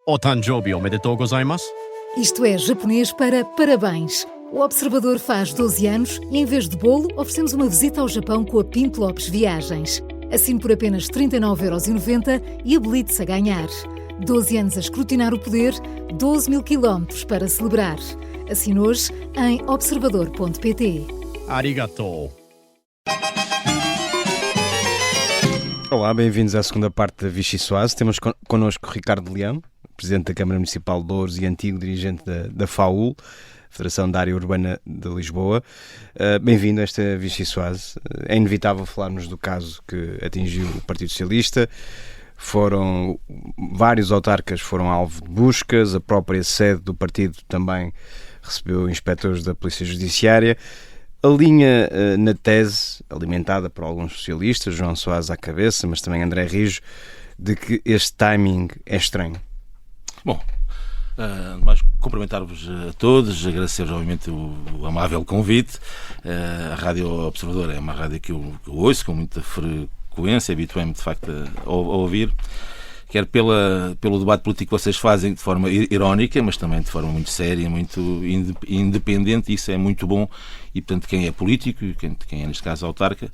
O Tanjobi omedetou gozaimasu. Isto é japonês para parabéns. O Observador faz 12 anos e, em vez de bolo, oferecemos uma visita ao Japão com a Pinto Lopes Viagens. Assine por apenas 39,90€ e habilite-se a ganhar. 12 anos a escrutinar o poder, 12 mil quilómetros para celebrar. Assine hoje em observador.pt. Arigatou. Olá, bem-vindos à segunda parte da Vichy Soase. Temos connosco Ricardo Leão, Presidente da Câmara Municipal de Louros e antigo dirigente da FAUL, Federação da Área Urbana de Lisboa. Bem-vindo a esta Vichy Soase. É inevitável falarmos do caso que atingiu o Partido Socialista. Vários autarcas foram alvo de buscas, a própria sede do partido também recebeu inspectores da Polícia Judiciária. A linha na tese, alimentada por alguns socialistas, João Soares à cabeça, mas também André Rijo, de que este timing é estranho. Bom, mais cumprimentar-vos a todos, agradecer-vos obviamente o amável convite. A Rádio Observador é uma rádio que eu ouço com muita frequência, habituei-me de facto a ouvir, quer pelo debate político que vocês fazem de forma irónica, mas também de forma muito séria, muito independente. Isso é muito bom e, portanto, quem é político, quem é neste caso autarca,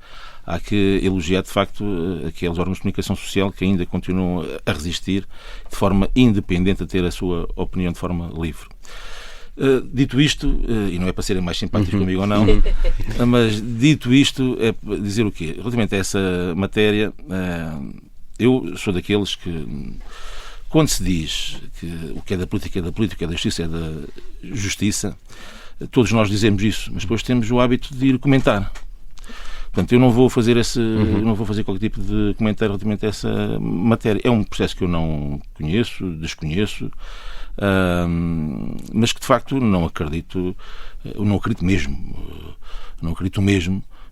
há que elogiar de facto aqueles órgãos de comunicação social que ainda continuam a resistir de forma independente, a ter a sua opinião de forma livre. Dito isto, e não é para serem mais simpáticos comigo ou não, mas dito isto, é dizer o quê? Relativamente a essa matéria, eu sou daqueles que, quando se diz que o que é da política é da política, o que é da justiça é da justiça, todos nós dizemos isso, mas depois temos o hábito de ir comentar. Portanto, eu não vou fazer não vou fazer qualquer tipo de comentário relativamente a essa matéria. É um processo que eu não conheço, desconheço, mas que de facto não acredito mesmo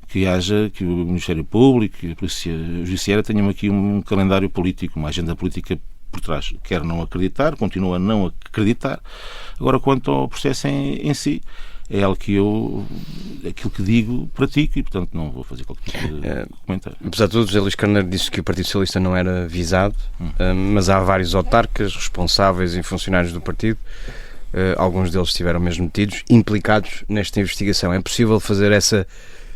que o Ministério Público e a Polícia Judiciária tenham aqui um calendário político, uma agenda política por trás. Quero não acreditar, continuo a não acreditar. Agora, quanto ao processo em si, é algo que aquilo que digo, pratico e, portanto, não vou fazer qualquer tipo de comentário. Apesar de tudo, José Luís Carneiro disse que o Partido Socialista não era visado, mas há vários autarcas, responsáveis e funcionários do partido, alguns deles estiveram mesmo metidos, implicados nesta investigação. É possível fazer essa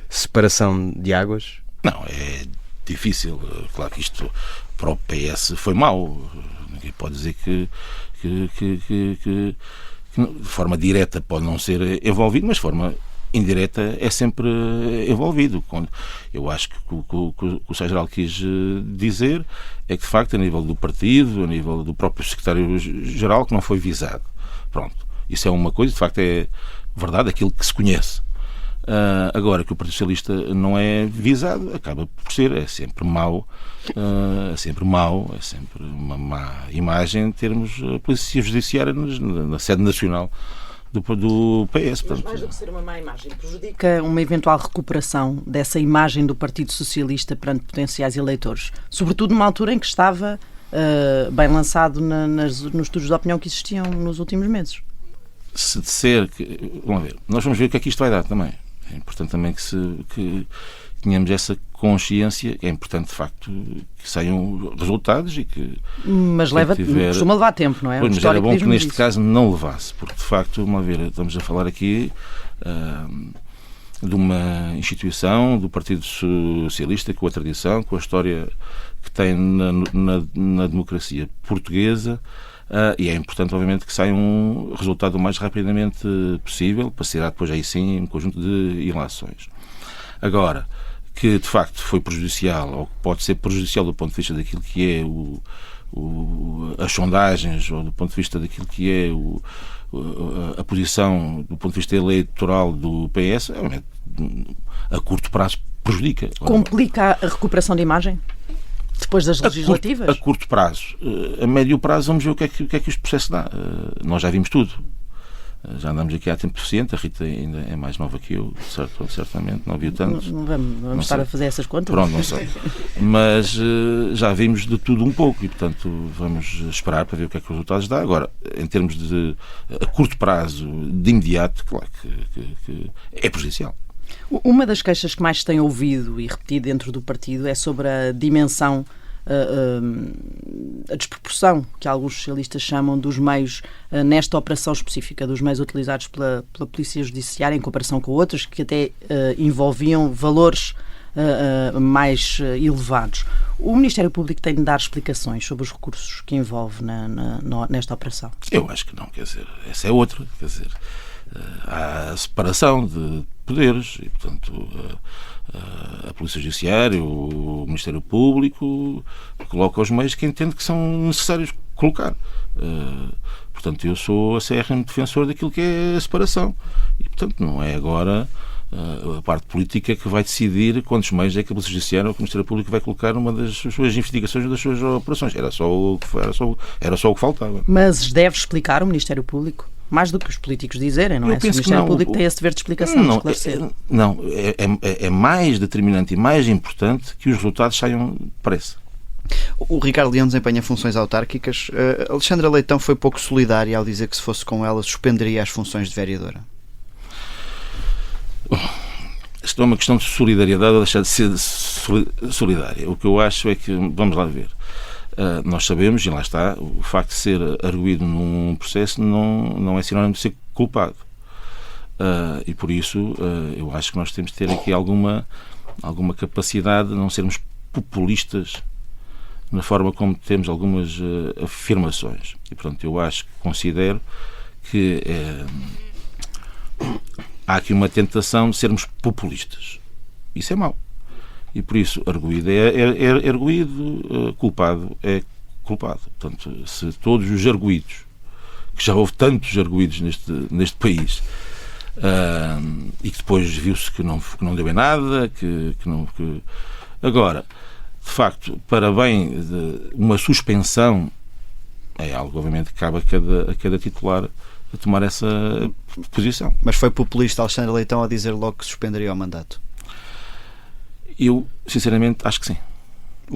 separação de águas? Não, é difícil. Claro que isto para o PS foi mau. Ninguém pode dizer que de forma direta pode não ser envolvido, mas de forma indireta é sempre envolvido. Eu acho que o Sr. Geral quis dizer é que, de facto, a nível do partido, a nível do próprio Secretário-Geral, que não foi visado. Pronto. Isso é uma coisa, de facto, é verdade, aquilo que se conhece. Agora que o Partido Socialista não é visado, acaba por ser, é sempre mau, é sempre uma má imagem termos a Polícia Judiciária na sede nacional do PS. Mas mais do que ser uma má imagem, prejudica uma eventual recuperação dessa imagem do Partido Socialista perante potenciais eleitores, sobretudo numa altura em que estava bem lançado nos estudos de opinião que existiam nos últimos meses. Se disser que... Vamos ver, nós vamos ver o que é que isto vai dar também. É importante também que tenhamos essa consciência. É importante, de facto, que saiam resultados e que... Mas costuma levar tempo, não é? Pois, mas era bom que neste caso não levasse, porque, de facto, vamos ver, estamos a falar aqui de uma instituição do Partido Socialista com a tradição, com a história que tem na democracia portuguesa. E é importante, obviamente, que saia um resultado o mais rapidamente possível, para ser depois aí sim um conjunto de ilações. Agora, que de facto foi prejudicial, ou que pode ser prejudicial do ponto de vista daquilo que é as sondagens, ou do ponto de vista daquilo que é a posição do ponto de vista eleitoral do PS, obviamente, a curto prazo prejudica. Complica a recuperação de imagem? Depois das legislativas? A curto prazo. A médio prazo vamos ver o que é que este processo dá. Nós já vimos tudo. Já andamos aqui há tempo suficiente. A Rita ainda é mais nova que eu, certamente, não viu tanto. Não vamos estar a fazer essas contas? Pronto, não sei. Mas já vimos de tudo um pouco e, portanto, vamos esperar para ver o que é que os resultados dá. Agora, em termos de a curto prazo, de imediato, claro que é prejudicial. Uma das queixas que mais se tem ouvido e repetido dentro do partido é sobre a dimensão a desproporção que alguns socialistas chamam dos meios, nesta operação específica, dos meios utilizados pela Polícia Judiciária em comparação com outras que até envolviam valores mais elevados. O Ministério Público tem de dar explicações sobre os recursos que envolve nesta operação? Eu acho que não, quer dizer, essa é outra, quer dizer, há a separação de poderes e, portanto, a Polícia Judiciária, o Ministério Público coloca os meios que entende que são necessários colocar. Portanto, eu sou acérrimo defensor daquilo que é a separação e, portanto, não é agora a parte política que vai decidir quantos meios é que a Polícia Judiciária ou o Ministério Público vai colocar numa das suas investigações ou das suas operações. Era só o que faltava. Mas deve explicar o Ministério Público? Mais do que os políticos dizerem, não é? Se o Ministério Público tem esse dever de explicação, de esclarecer. É mais determinante e mais importante que os resultados saiam depressa. O Ricardo Leão desempenha funções autárquicas. Alexandra Leitão foi pouco solidária ao dizer que, se fosse com ela, suspenderia as funções de vereadora. Isto é uma questão de solidariedade ou deixar de ser solidária. O que eu acho é que, vamos lá ver, nós sabemos, e lá está, o facto de ser arguido num processo não é sinónimo de ser culpado. E por isso eu acho que nós temos de ter aqui alguma capacidade de não sermos populistas na forma como temos algumas afirmações. E, portanto, eu considero que há aqui uma tentação de sermos populistas. Isso é mau. E por isso, arguído é arguído, culpado é culpado. Portanto, se todos os arguídos, que já houve tantos arguídos neste país, e que depois viu-se que não deu em nada, agora, de facto, para bem de uma suspensão, é algo, obviamente, que cabe a cada titular a tomar essa posição. Mas foi populista Alexandre Leitão a dizer logo que suspenderia o mandato? Eu, sinceramente, acho que sim.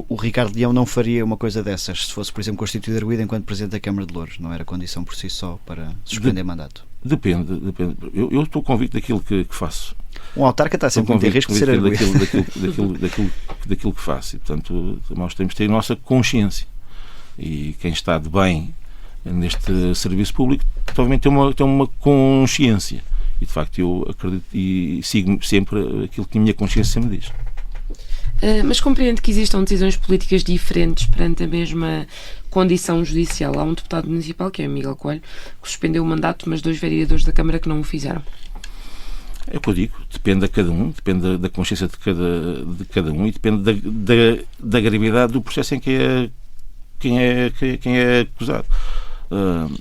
O Ricardo Leão não faria uma coisa dessas se fosse, por exemplo, constituído arguido enquanto Presidente da Câmara de Louros? Não era condição por si só para suspender mandato? Depende. Eu estou convicto daquilo que faço. Um autarca está sempre muito em risco de ser arguido. Daquilo que faço. E, portanto, nós temos de ter a nossa consciência. E quem está de bem neste serviço público, obviamente, tem uma consciência. E, de facto, eu acredito e sigo sempre aquilo que a minha consciência me diz. Mas compreendo que existam decisões políticas diferentes perante a mesma condição judicial. Há um deputado municipal, que é Miguel Coelho, que suspendeu o mandato, mas 2 vereadores da Câmara que não o fizeram. É o que eu digo, depende de cada um, depende da consciência de cada um e depende da gravidade do processo em que quem é acusado.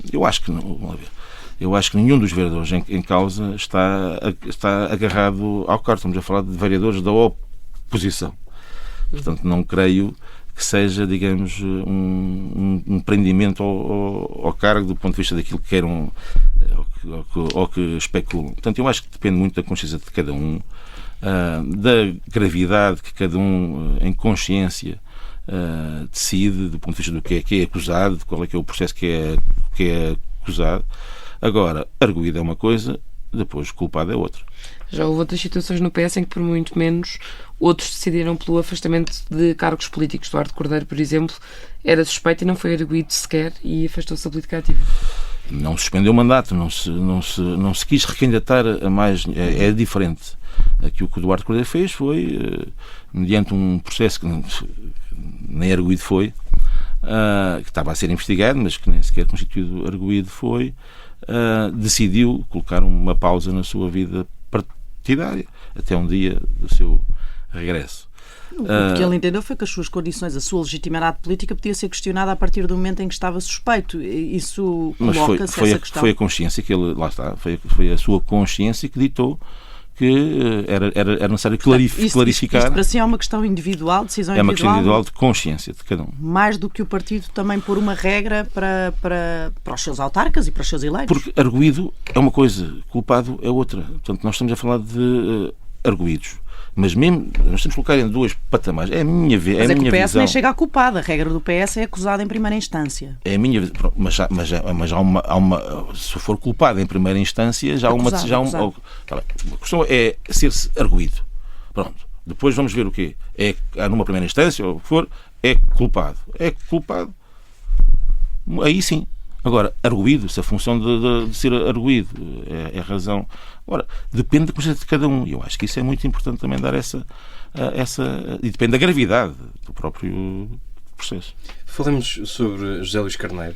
Eu acho que não, vamos lá ver. Eu acho que nenhum dos vereadores em causa está agarrado ao cargo. Estamos a falar de vereadores da oposição. Portanto, não creio que seja, digamos, um prendimento ao cargo do ponto de vista daquilo que queiram ou que especulam. Portanto, eu acho que depende muito da consciência de cada um, da gravidade que cada um, em consciência, decide do ponto de vista do que é acusado, de qual é que é o processo que é acusado. Agora, arguído é uma coisa, depois culpado é outra. Já houve outras situações no PS em que, por muito menos, outros decidiram pelo afastamento de cargos políticos. Eduardo Cordeiro, por exemplo, era suspeito e não foi arguído sequer e afastou-se da política ativa. Não suspendeu o mandato, não se quis recandidatar a mais. É diferente. Aqui o que o Eduardo Cordeiro fez foi, mediante um processo que nem arguído foi, que estava a ser investigado, mas que nem sequer constituído arguído foi, decidiu colocar uma pausa na sua vida partidária até um dia do seu regresso. O que ele entendeu foi que as suas condições, a sua legitimidade política podia ser questionada a partir do momento em que estava suspeito. Isso coloca-se essa questão. Foi a consciência que ele, lá está, foi a sua consciência que ditou que era necessário clarificar. Isto para si é uma questão individual, decisão individual? É uma questão individual de consciência de cada um. Mais do que o partido também pôr uma regra para os seus autarcas e para os seus eleitos? Porque arguído é uma coisa, culpado é outra. Portanto, nós estamos a falar de arguídos. Mas mesmo, nós temos que colocar em 2 patamares. É a minha visão. Mas é que o PS nem chega a culpado. A regra do PS é acusado em primeira instância. É a minha visão. Mas há uma, se for culpado em primeira instância, já há uma decisão. A questão é ser-se arguído. Pronto. Depois vamos ver o quê. Numa primeira instância, ou o que for, é culpado. É culpado. Aí sim. Agora, arguído, se a função de ser arguído é razão. Agora, depende da consciência de cada um. E eu acho que isso é muito importante também dar essa. E depende da gravidade do próprio processo. Falemos sobre José Luís Carneiro.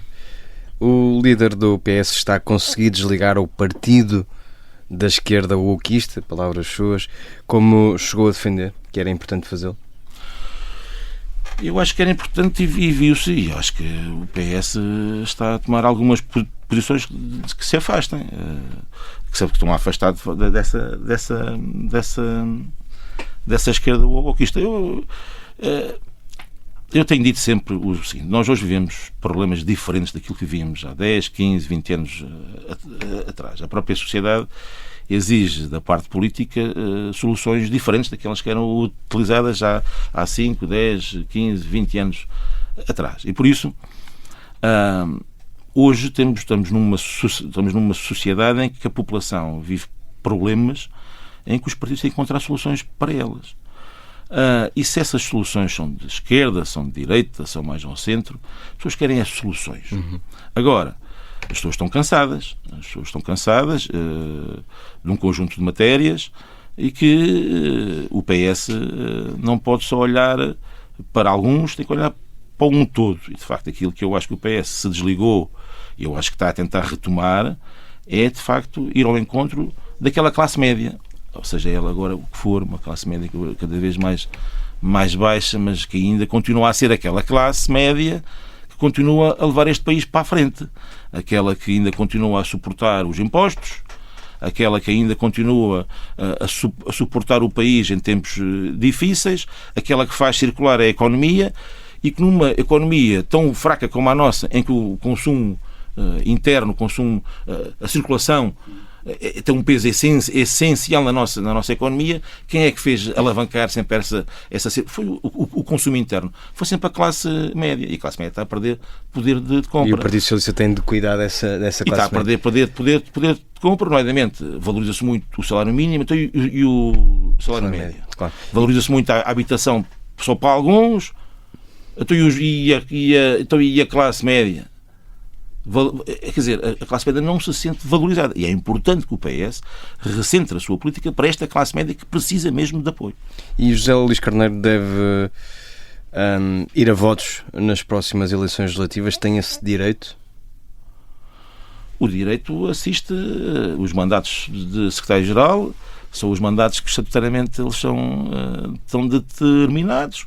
O líder do PS está a conseguir desligar o partido da esquerda wokista, palavras suas, como chegou a defender, que era importante fazê-lo? Eu acho que era importante e viu-se, e acho que o PS está a tomar algumas posições que se afastem, que estão afastados dessa esquerda wokista. Eu tenho dito sempre o seguinte: nós hoje vivemos problemas diferentes daquilo que vivíamos há 10, 15, 20 anos atrás. A própria sociedade exige da parte política soluções diferentes daquelas que eram utilizadas já há 5, 10, 15, 20 anos atrás. E por isso, hoje estamos numa sociedade em que a população vive problemas em que os partidos têm que encontrar soluções para elas. E se essas soluções são de esquerda, são de direita, são mais ao centro, as pessoas querem as soluções. Agora, as pessoas estão cansadas de um conjunto de matérias e que o PS não pode só olhar para alguns, tem que olhar para um todo. E, de facto, aquilo que eu acho que o PS se desligou e eu acho que está a tentar retomar é, de facto, ir ao encontro daquela classe média. Ou seja, ela agora, o que for, uma classe média cada vez mais baixa, mas que ainda continua a ser aquela classe média que continua a levar este país para a frente. Aquela que ainda continua a suportar os impostos, aquela que ainda continua a suportar o país em tempos difíceis, aquela que faz circular a economia e que numa economia tão fraca como a nossa, em que o consumo interno, a circulação tem um peso essencial na nossa economia, quem é que fez alavancar sempre essa foi o consumo interno. Foi sempre a classe média. E a classe média está a perder poder de compra. E o Partido Socialista tem de cuidar dessa classe média. E está a perder poder de compra, nomeadamente. Valoriza-se muito o salário mínimo e o salário médio. Claro. Valoriza-se muito a habitação só para alguns. E a classe média? Quer dizer, a classe média não se sente valorizada. E é importante que o PS recentre a sua política para esta classe média que precisa mesmo de apoio. E José Luís Carneiro deve ir a votos nas próximas eleições legislativas? Tem esse direito? O direito assiste os mandatos de secretário-geral, são os mandatos que estatutariamente eles estão determinados.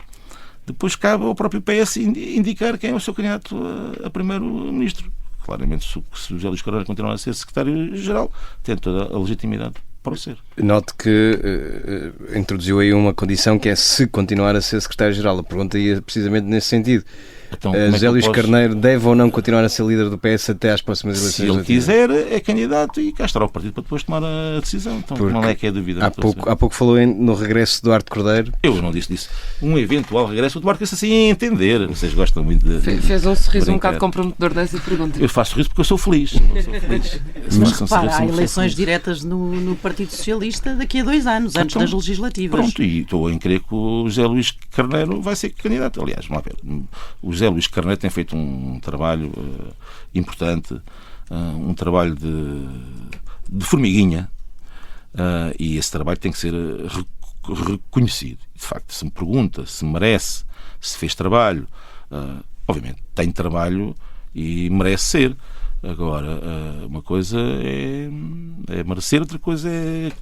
Depois cabe ao próprio PS indicar quem é o seu candidato a primeiro-ministro. Claramente, se o José Luís Carneiro continuar a ser secretário-geral, tem toda a legitimidade para o ser. Note que introduziu aí uma condição que é se continuar a ser secretário-geral. A pergunta ia precisamente nesse sentido. Então, José Luís Carneiro deve ou não continuar a ser líder do PS até às próximas eleições? Se ele quiser, é candidato e cá estará o partido para depois tomar a decisão. Então, não é que é dúvida. Há pouco falou no regresso de Duarte Cordeiro. Eu não disse disso. Um eventual regresso. O Duarte quer-se assim entender. Vocês gostam muito de fez um sorriso um bocado comprometedor dessa pergunta. Eu faço sorriso porque eu sou feliz. Mas repara, há eleições diretas no Partido Socialista daqui a 2 anos, antes das legislativas. Pronto, e estou a crer que o José Luís Carneiro vai ser candidato. Aliás, vamos lá ver. O José Luís Carneiro tem feito um trabalho importante, um trabalho de formiguinha, e esse trabalho tem que ser reconhecido. De facto, se me pergunta se merece, se fez trabalho, obviamente tem trabalho e merece ser. Agora, uma coisa é merecer, outra coisa é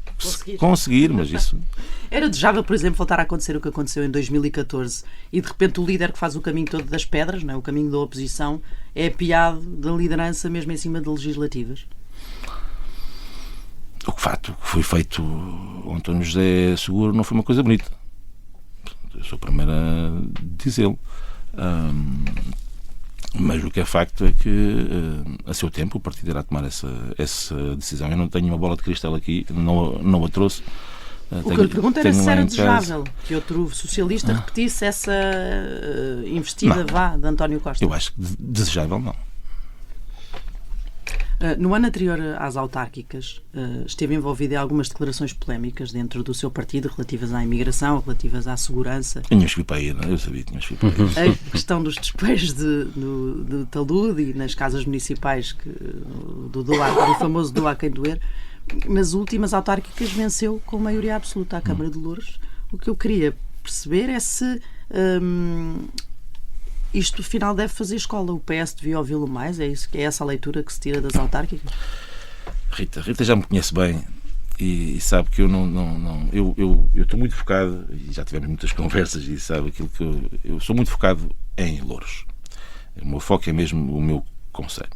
conseguir, mas isso... Era desejável, por exemplo, voltar a acontecer o que aconteceu em 2014 e, de repente, o líder que faz o caminho todo das pedras, não é? O caminho da oposição, é apiado da liderança mesmo em cima de legislativas? O fato que foi feito ao António José Seguro não foi uma coisa bonita. Eu sou o primeiro a dizê-lo. Mas o que é facto é que, a seu tempo, o partido irá tomar essa decisão. Eu não tenho uma bola de cristal aqui, não a trouxe. O que eu lhe pergunto era se era desejável que outro socialista repetisse essa investida de António Costa. Eu acho que desejável não. No ano anterior às autárquicas, esteve envolvido em algumas declarações polémicas dentro do seu partido relativas à imigração, relativas à segurança. Tínhamos que ir para aí, não? Eu sabia que tínhamos que ir para aí. A questão dos despejos de talude e nas casas municipais do famoso doa a quem doer. Nas últimas autárquicas venceu com maioria absoluta a Câmara de Loures. O que eu queria perceber é se isto afinal deve fazer escola. O PS devia ouvi-lo mais? É essa a leitura que se tira das autárquicas? Rita já me conhece bem e sabe que eu eu estou muito focado, e já tivemos muitas conversas e sabe aquilo que eu sou muito focado em Loures. O meu foco é mesmo o meu concelho.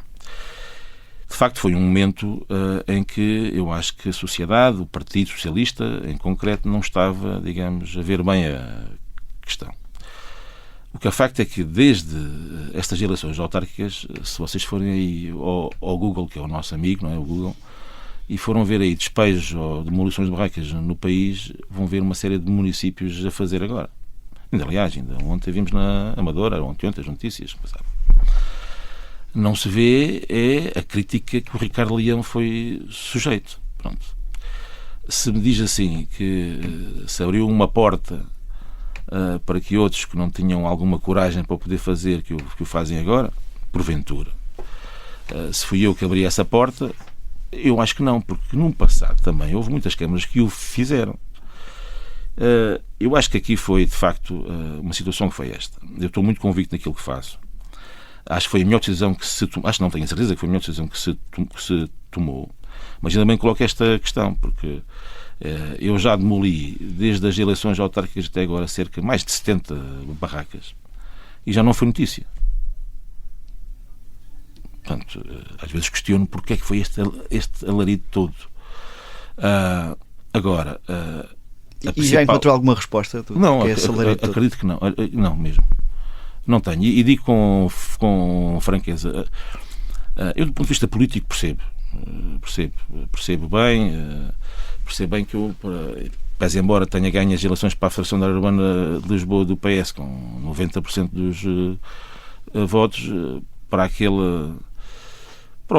De facto, foi um momento em que eu acho que a sociedade, o Partido Socialista, em concreto, não estava, digamos, a ver bem a questão. O que é facto é que, desde estas eleições autárquicas, se vocês forem aí ao Google, que é o nosso amigo, não é? O Google, e foram ver aí despejos ou demolições de barracas no país, vão ver uma série de municípios a fazer agora. Aliás, ainda ontem vimos na Amadora, ontem as notícias, passaram. Não se vê é a crítica que o Ricardo Leão foi sujeito. Pronto. Se me diz assim que se abriu uma porta para que outros que não tinham alguma coragem para poder fazer que o fazem agora, porventura. Se fui eu que abri essa porta, eu acho que não, porque no passado também houve muitas câmaras que o fizeram. Eu acho que aqui foi, de facto, uma situação que foi esta. Eu estou muito convicto naquilo que faço. Acho que foi a melhor decisão que se tomou. Acho que não tenho a certeza que foi a melhor decisão que se tomou. Mas ainda bem coloco esta questão, porque eu já demoli, desde as eleições autárquicas até agora, cerca de mais de 70 barracas. E já não foi notícia. Portanto, às vezes questiono porque é que foi este alarido todo. Agora... E já encontrou alguma resposta? Não, acredito que não. Não mesmo. Não tenho. E digo com franqueza. Eu, do ponto de vista político, percebo bem que eu, pese embora tenha ganho as eleições para a Federação da Área Urbana de Lisboa do PS com 90% dos votos, para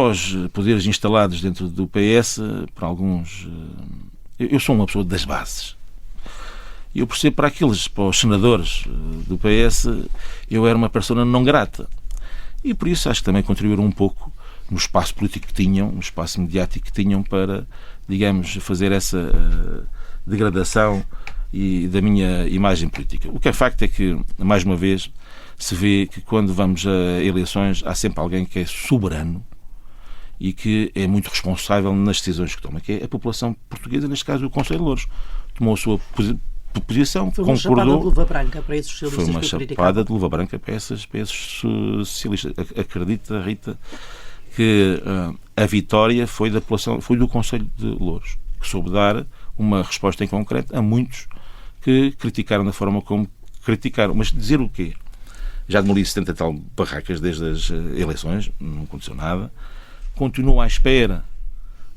os poderes instalados dentro do PS, para alguns... Eu sou uma pessoa das bases. E eu percebo para os senadores do PS, eu era uma pessoa não grata. E por isso acho que também contribuíram um pouco no espaço político que tinham, no espaço mediático que tinham para, digamos, fazer essa degradação da minha imagem política. O que é facto é que, mais uma vez, se vê que quando vamos a eleições há sempre alguém que é soberano e que é muito responsável nas decisões que toma, que é a população portuguesa, neste caso o Conselho de Loures. Tomou a sua posição, foi uma chapada de luva branca para esses socialistas. Foi uma chapada de luva branca para esses socialistas. Acredita, Rita, que a vitória foi da população, foi do Conselho de Loures, que soube dar uma resposta em concreto a muitos que criticaram da forma como criticaram. Mas dizer o quê? Já demoli 70 e tal barracas desde as eleições, não aconteceu nada. Continuo à espera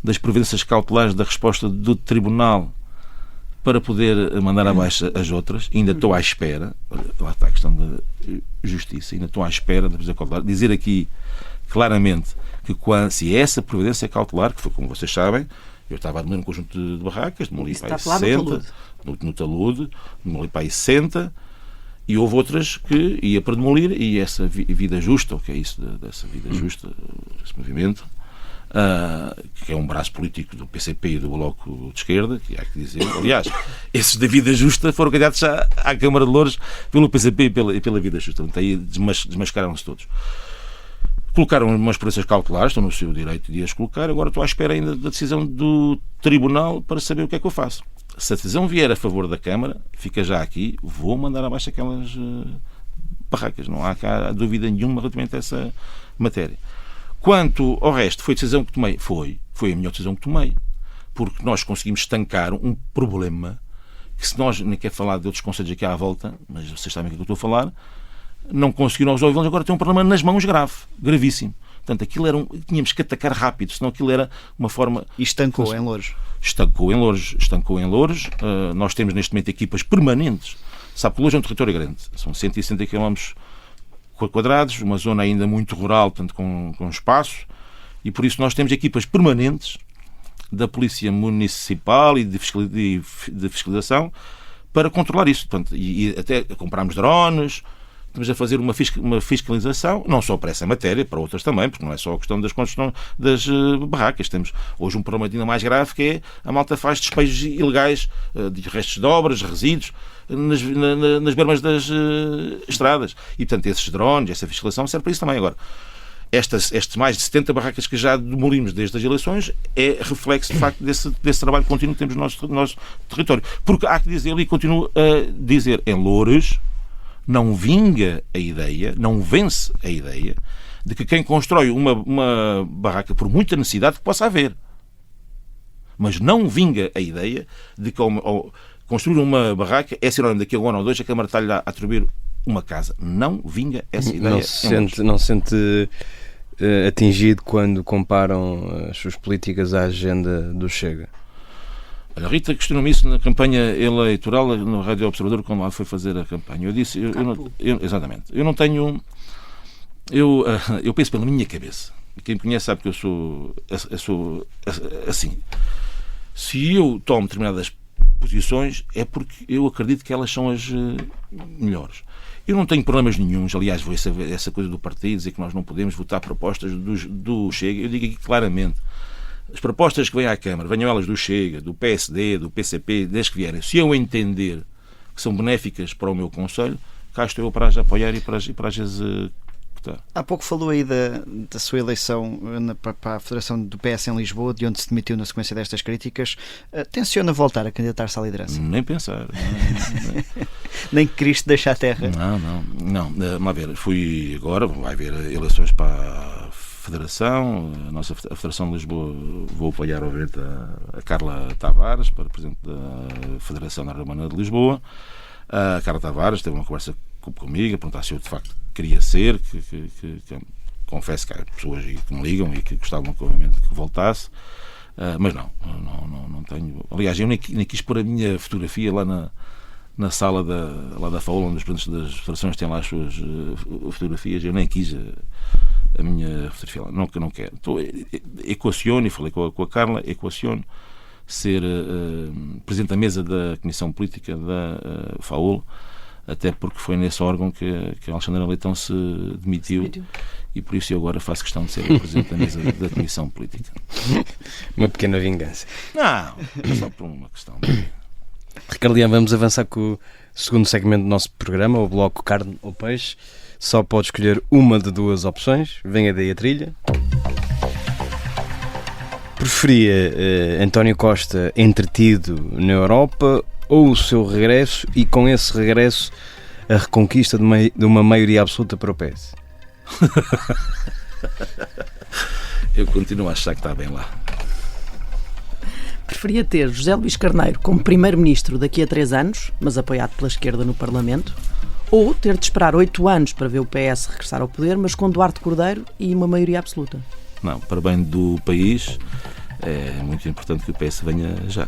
das providências cautelares da resposta do Tribunal para poder mandar abaixo as outras. Ainda estou à espera. Lá está a questão da justiça. Ainda estou à espera da providência cautelar. Dizer aqui claramente que se essa providência cautelar, que foi como vocês sabem, eu estava a demolir um conjunto de barracas, demoli para aí 60, no talude, demoli para aí 60, e houve outras que ia para demolir, e essa vida justa, o que é isso dessa vida justa, esse movimento, que é um braço político do PCP e do Bloco de Esquerda, que há que dizer. Aliás, esses da vida justa foram candidatos à Câmara de Loures pelo PCP e pela vida justa. Portanto, aí desmascararam-se todos. Colocaram umas providências cautelares, estão no seu direito de as colocar, agora estou à espera ainda da decisão do Tribunal para saber o que é que eu faço. Se a decisão vier a favor da Câmara, fica já aqui, vou mandar abaixo aquelas barracas. Não há cá dúvida nenhuma relativamente a essa matéria. Quanto ao resto, foi a decisão que tomei? Foi a melhor decisão que tomei. Porque nós conseguimos estancar um problema que, se nós, nem quero falar de outros conselhos aqui à volta, mas vocês sabem o que eu estou a falar, não conseguiram resolver, agora tem um problema nas mãos gravíssimo. Portanto, aquilo tínhamos que atacar rápido, senão aquilo era uma forma... E estancou em Loures. Estancou em Loures. Nós temos neste momento equipas permanentes. Sabe que Loures é um território grande. São 160 km quadrados, uma zona ainda muito rural, portanto com espaço, E por isso nós temos equipas permanentes da Polícia Municipal e de fiscalização para controlar isso. Portanto, e até compramos drones, estamos a fazer uma fiscalização, não só para essa matéria, para outras também, porque não é só a questão das construções das barracas. Temos hoje um problema ainda mais grave, que é a malta faz despejos ilegais de restos de obras, resíduos, nas bermas das estradas. E, portanto, esses drones, essa fiscalização serve para isso também. Agora, estes mais de 70 barracas que já demolimos desde as eleições é reflexo, de facto, desse trabalho contínuo que temos no nosso território. Porque há que dizer, e continuo a dizer, em Loures não vinga a ideia, não vence a ideia de que quem constrói uma barraca, por muita necessidade que possa haver, mas não vinga a ideia de que ao construir uma barraca é sinónimo daqui a um ano ou dois a Câmara está-lhe a atribuir uma casa. Não vinga essa ideia. Não se sente atingido quando comparam as suas políticas à agenda do Chega? A Rita questionou-me isso na campanha eleitoral no Rádio Observador, quando lá foi fazer a campanha. Eu disse, exatamente, eu não tenho... Eu penso pela minha cabeça. Quem me conhece sabe que eu sou assim. Se eu tomo determinadas posições é porque eu acredito que elas são as melhores. Eu não tenho problemas nenhuns, aliás, essa coisa do partido, dizer que nós não podemos votar propostas do Chega, eu digo aqui claramente, as propostas que vêm à Câmara, venham elas do Chega, do PSD, do PCP, desde que vierem, se eu entender que são benéficas para o meu concelho, cá estou eu para as apoiar e para as executar. Há pouco falou aí da sua eleição para a Federação do PS em Lisboa, de onde se demitiu na sequência destas críticas. Tenciona voltar a candidatar-se à liderança? Nem pensar. Nem que Cristo deixe a terra? Não. Vamos ver, vai haver eleições para a Federação, a Federação de Lisboa, vou apoiar, obviamente, a Carla Tavares, para Presidente da Federação da Romana de Lisboa. A Carla Tavares teve uma conversa comigo, a perguntar se eu de facto queria ser, que confesso que há pessoas que me ligam e que gostavam, obviamente, que voltasse, mas não tenho. Aliás, eu nem quis pôr a minha fotografia lá na sala da FAUL, onde os presidentes das federações têm lá as suas fotografias. Eu nem quis a minha fotografia lá, não quero. Equaciono, e falei com a Carla, ser presidente da mesa da Comissão Política da FAUL, até porque foi nesse órgão que a Alexandra Leitão se demitiu. E por isso eu agora faço questão de ser o presidente da mesa da Comissão Política. Uma pequena vingança. Não, é só por uma questão. Ricardo Leão, vamos avançar com o segundo segmento do nosso programa, o bloco Carne ou Peixe. Só pode escolher uma de duas opções. Venha daí a trilha. Preferia António Costa entretido na Europa ou o seu regresso, e com esse regresso a reconquista de uma maioria absoluta para o PS? Eu continuo a achar que está bem lá. Preferia ter José Luís Carneiro como primeiro-ministro daqui a 3 anos, mas apoiado pela esquerda no Parlamento, ou ter de esperar 8 anos para ver o PS regressar ao poder, mas com Duarte Cordeiro e uma maioria absoluta? Não, para bem do país é muito importante que o PS venha já.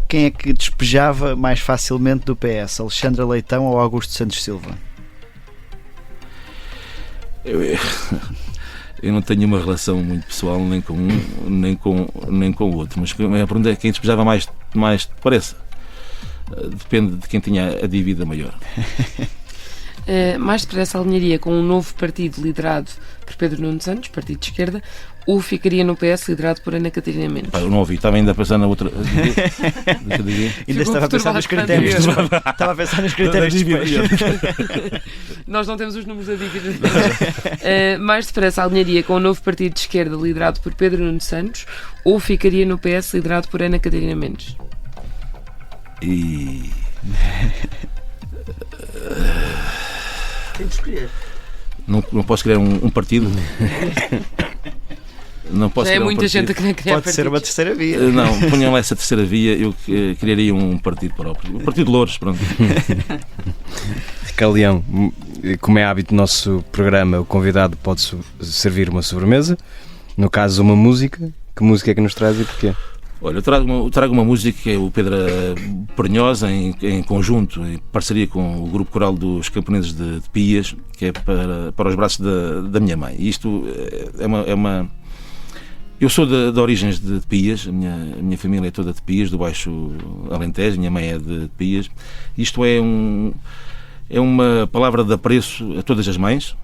Quem é que despejava mais facilmente do PS? Alexandra Leitão ou Augusto Santos Silva? Eu não tenho uma relação muito pessoal nem com um nem com o outro, mas a pergunta é quem despejava mais depressa. Depende de quem tinha a dívida maior. Mais depressa alinharia com um novo partido liderado por Pedro Nuno Santos, partido de esquerda, ou ficaria no PS liderado por Ana Catarina Mendes? Eu não ouvi, estava ainda a pensar na outra. Ainda estava a pensar nos critérios. Estava a pensar nos critérios de Nós não temos os números da dívida. Mais depressa alinharia com um novo partido de esquerda liderado por Pedro Nuno Santos, ou ficaria no PS liderado por Ana Catarina Mendes? E... Tem de escolher. Não posso criar um partido. Não posso Já é criar muita gente a querer criar Pode partidos. ser uma terceira via. Não, ponham lá essa terceira via, eu criaria um partido próprio. O Partido de Loures, pronto. Ricardo Leão, como é hábito do nosso programa, o convidado pode servir uma sobremesa. No caso, uma música. Que música é que nos traz e porquê? Olha, eu trago uma música que é o Pedra Pernhosa, em conjunto, em parceria com o Grupo Coral dos Camponeses de Pias, que é para os braços da minha mãe. E isto é Eu sou de origens de Pias, a minha família é toda de Pias, do Baixo Alentejo, minha mãe é de Pias. Isto é uma palavra de apreço a todas as mães,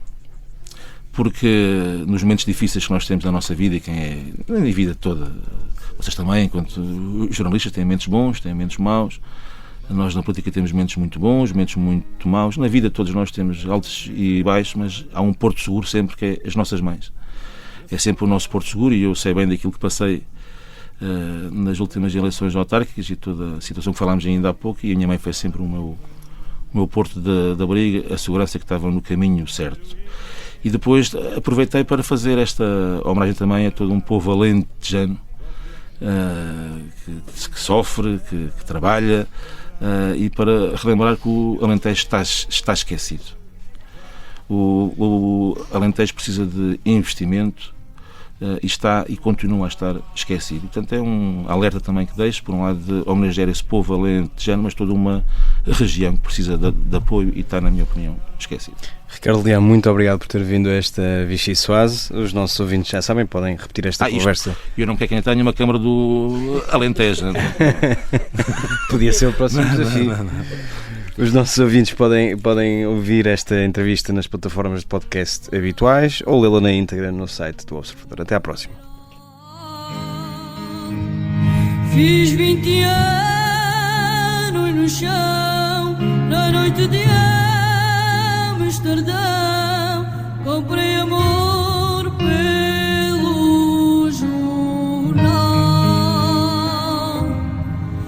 porque nos momentos difíceis que nós temos na nossa vida, e quem é na vida toda, vocês também, enquanto jornalistas, têm momentos bons, têm momentos maus. Nós na política temos momentos muito bons, momentos muito maus. Na vida todos nós temos altos e baixos, mas há um porto seguro sempre, que é as nossas mães. É sempre o nosso porto seguro, e eu sei bem daquilo que passei nas últimas eleições autárquicas e toda a situação que falámos ainda há pouco, e a minha mãe foi sempre o meu porto de abrigo, a segurança que estava no caminho certo. E depois aproveitei para fazer esta homenagem também a todo um povo alentejano que sofre, que trabalha, e para relembrar que o Alentejo está esquecido. O Alentejo precisa de investimento, e continua a estar esquecido. E, portanto, é um alerta também que deixo, por um lado, de homenagear esse povo alentejano, mas toda uma região que precisa de apoio e está, na minha opinião, esquecido. Ricardo Leão, muito obrigado por ter vindo a esta Vichy Soase. Os nossos ouvintes já sabem, podem repetir esta conversa. Eu não quero que ainda tenha uma Câmara do Alentejo. Podia ser o próximo desafio. Os nossos ouvintes podem ouvir esta entrevista nas plataformas de podcast habituais ou lê-la na íntegra no site do Observador. Até à próxima. Fiz 20 anos no chão, na noite de Amsterdão, comprei amor pelo jornal.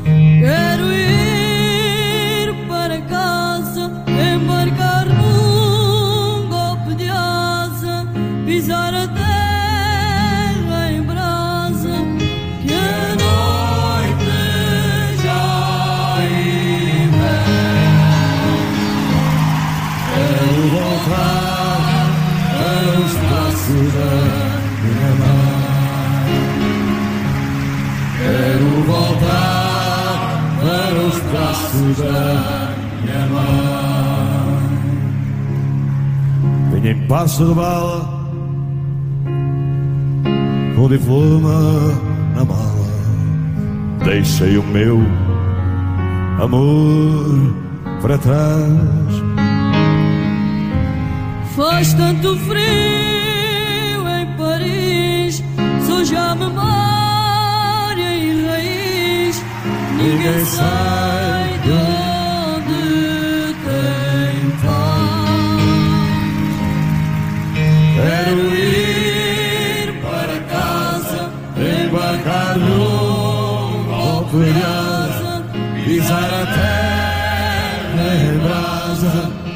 Quero ir para casa, embarcar num golpe de asa, pisar a terra em brasa, que a noite já quero voltar para os braços da minha mãe. Quero voltar para os braços da minha mãe. Venho em passo de bala, com diploma na mala, deixei o meu amor para trás. Faz tanto frio em Paris, sou já memória e raiz. Ninguém sai de onde tem paz. Quero ir para casa, embarcar num golpe de asa, pisar a terra em brasa,